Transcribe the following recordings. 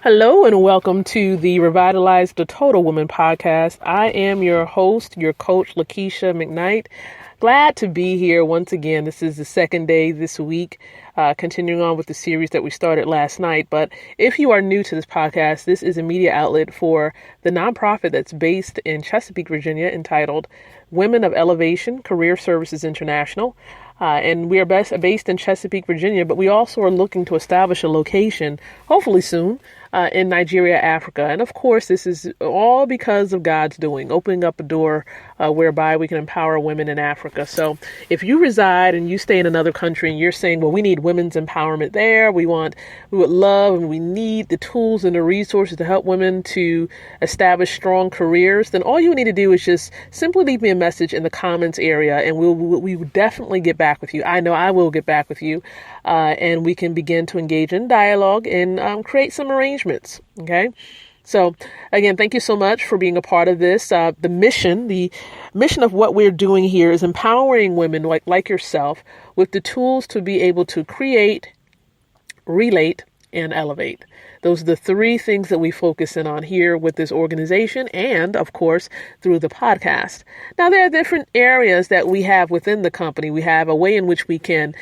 Hello and welcome to the Revitalize the Total Woman podcast. I am your host, your coach, Lakeisha McKnight. Glad to be here once again. This is the second day this week, continuing on with the series that we started last night. But if you are new to this podcast, this is a media outlet for the nonprofit that's based in Chesapeake, Virginia, entitled Women of Elevation Career Services International. And we are based in Chesapeake, Virginia, but we also are looking to establish a location, hopefully soon, in Nigeria, Africa. And of course, this is all because of God's doing, opening up a door whereby we can empower women in Africa. So if you reside and you stay in another country and you're saying, well, we need women's empowerment there, we would love and we need the tools and the resources to help women to establish strong careers, then all you need to do is just simply leave me a message in the comments area and we will definitely get back with you. I know I will get back with you, and we can begin to engage in dialogue and create some arrangements. Okay. So again, thank you so much for being a part of this. The mission of what we're doing here is empowering women like yourself with the tools to be able to create, relate, and elevate. Those are the three things that we focus in on here with this organization and, of course, through the podcast. Now, there are different areas that we have within the company. We have a way in which we can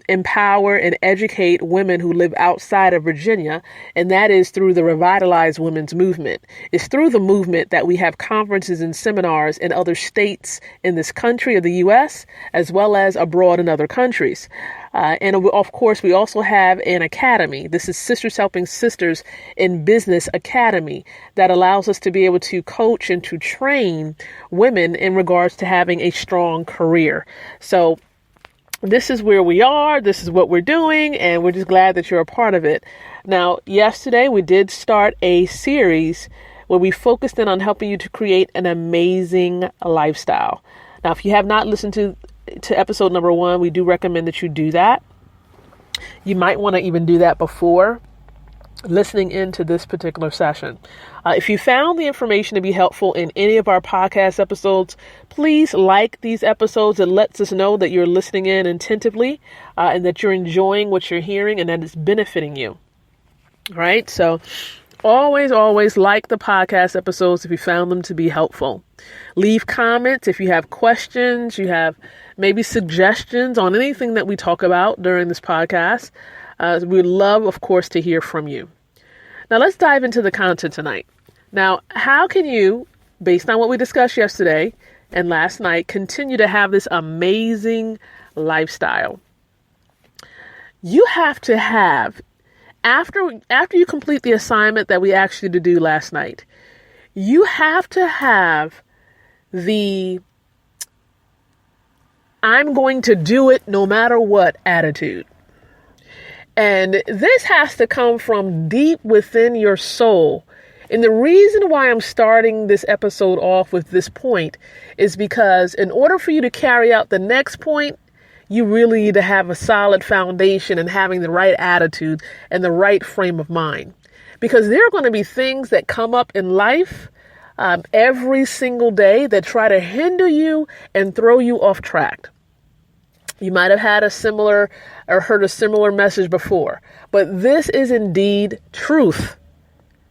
empower and educate women who live outside of Virginia, and that is through the Revitalize Women's Movement. It's through the movement that we have conferences and seminars in other states in this country of the U.S., as well as abroad in other countries. And of course, we also have an academy. This is Sisters Helping Sisters in Business Academy that allows us to be able to coach and to train women in regards to having a strong career. So this is where we are. This is what we're doing, and we're just glad that you're a part of it. Now, yesterday we did start a series where we focused in on helping you to create an amazing lifestyle. Now, if you have not listened to episode number 1, we do recommend that you do that. You might want to even do that before listening into this particular session. If you found the information to be helpful in any of our podcast episodes, please like these episodes. It lets us know that you're listening in attentively and that you're enjoying what you're hearing and that it's benefiting you. All right. So always like the podcast episodes if you found them to be helpful. Leave comments if you have questions, you have maybe suggestions on anything that we talk about during this podcast. We'd love, of course, to hear from you. Now, let's dive into the content tonight. Now, how can you, based on what we discussed yesterday and last night, continue to have this amazing lifestyle? You have to have, after you complete the assignment that we asked you to do last night, you have to have the I'm going to do it no matter what attitude. And this has to come from deep within your soul. And the reason why I'm starting this episode off with this point is because in order for you to carry out the next point, you really need to have a solid foundation and having the right attitude and the right frame of mind. Because there are going to be things that come up in life every single day that try to hinder you and throw you off track. You might have had a similar or heard a similar message before, but this is indeed truth.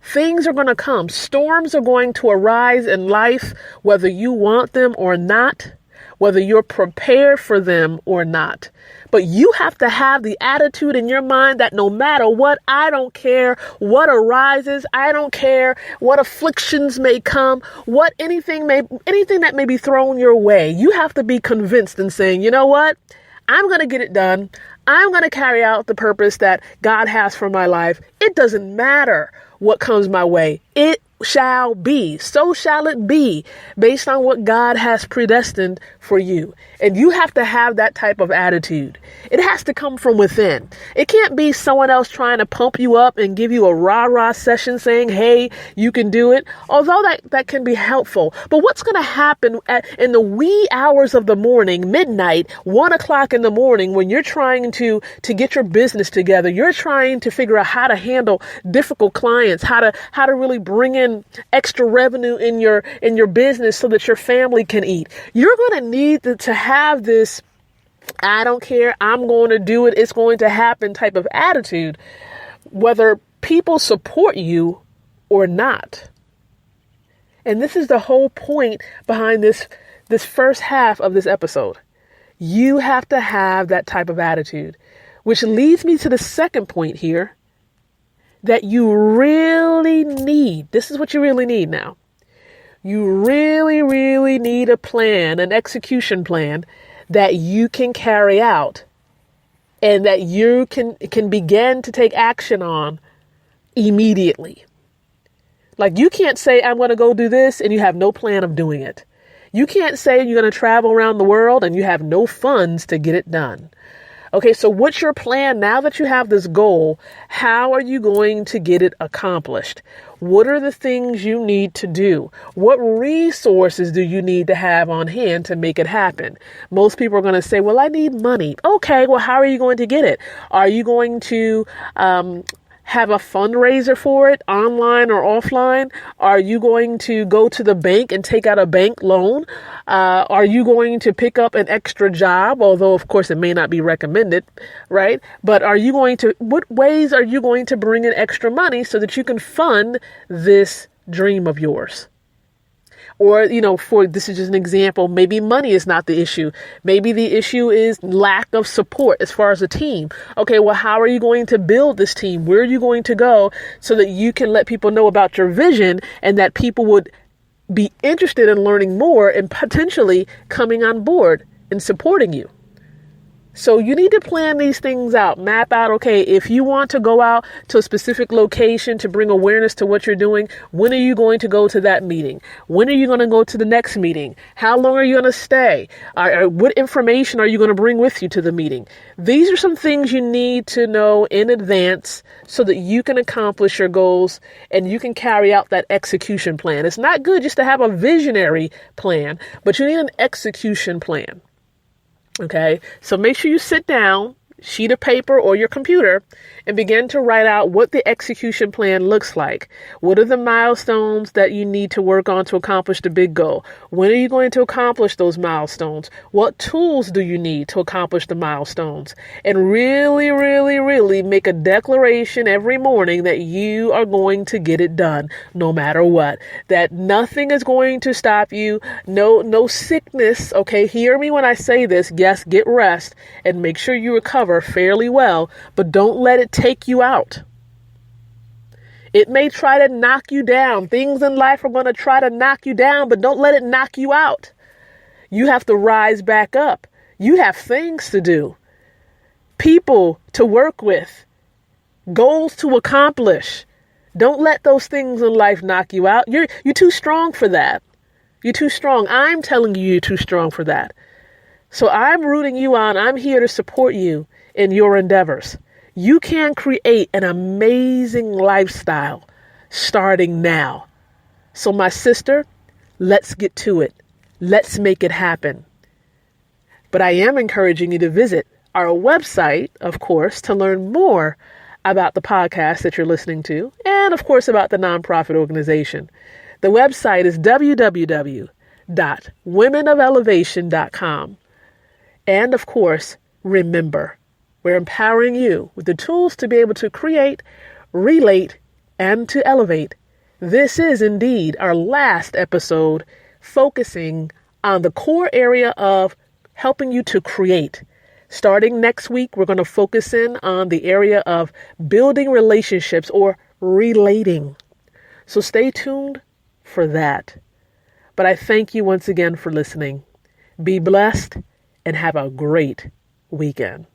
Things are going to come. Storms are going to arise in life, whether you want them or not, whether you're prepared for them or not. But you have to have the attitude in your mind that no matter what, I don't care what arises. I don't care what afflictions may come, what anything that may be thrown your way. You have to be convinced and saying, you know what? I'm going to get it done. I'm going to carry out the purpose that God has for my life. It doesn't matter what comes my way. It shall be. So shall it be based on what God has predestined for you. And you have to have that type of attitude. It has to come from within. It can't be someone else trying to pump you up and give you a rah-rah session saying, hey, you can do it. Although that can be helpful. But what's going to happen in the wee hours of the morning, midnight, 1 o'clock in the morning, when you're trying to get your business together, you're trying to figure out how to handle difficult clients, how to really bring in extra revenue in your business so that your family can eat. You're going to need to have this, I don't care, I'm going to do it, it's going to happen type of attitude, whether people support you or not. And this is the whole point behind this first half of this episode. You have to have that type of attitude, which leads me to the second point here that you really need. This is what you really need now. You really, really need a plan, an execution plan that you can carry out and that you can begin to take action on immediately. Like, you can't say, I'm going to go do this, and you have no plan of doing it. You can't say you're going to travel around the world and you have no funds to get it done. Okay, so what's your plan now that you have this goal? How are you going to get it accomplished? What are the things you need to do? What resources do you need to have on hand to make it happen? Most people are going to say, well, I need money. Okay, well, how are you going to get it? Are you going to have a fundraiser for it, online or offline? Are you going to go to the bank and take out a bank loan? Are you going to pick up an extra job? Although, of course, it may not be recommended, right? But what ways are you going to bring in extra money so that you can fund this dream of yours? Or, this is just an example, maybe money is not the issue. Maybe the issue is lack of support as far as a team. Okay, well, how are you going to build this team? Where are you going to go so that you can let people know about your vision and that people would be interested in learning more and potentially coming on board and supporting you? So you need to plan these things out, map out, okay, if you want to go out to a specific location to bring awareness to what you're doing, when are you going to go to that meeting? When are you going to go to the next meeting? How long are you going to stay? What information are you going to bring with you to the meeting? These are some things you need to know in advance so that you can accomplish your goals and you can carry out that execution plan. It's not good just to have a visionary plan, but you need an execution plan. Okay, so make sure you sit down, sheet of paper or your computer, and begin to write out what the execution plan looks like. What are the milestones that you need to work on to accomplish the big goal? When are you going to accomplish those milestones? What tools do you need to accomplish the milestones? And really, really, really make a declaration every morning that you are going to get it done no matter what. That nothing is going to stop you. No sickness. Okay, hear me when I say this. Yes, get rest and make sure you recover fairly well, but don't let it take you out. It may try to knock you down. Things in life are going to try to knock you down, but don't let it knock you out. You have to rise back up. You have things to do, people to work with, goals to accomplish. Don't let those things in life knock you out. You're too strong for that. You're too strong. I'm telling you, you're too strong for that. So I'm rooting you on. I'm here to support you in your endeavors. You can create an amazing lifestyle starting now. So my sister, let's get to it. Let's make it happen. But I am encouraging you to visit our website, of course, to learn more about the podcast that you're listening to and, of course, about the nonprofit organization. The website is www.womenofelevation.com. And, of course, remember, we're empowering you with the tools to be able to create, relate, and to elevate. This is indeed our last episode focusing on the core area of helping you to create. Starting next week, we're going to focus in on the area of building relationships or relating. So stay tuned for that. But I thank you once again for listening. Be blessed and have a great weekend.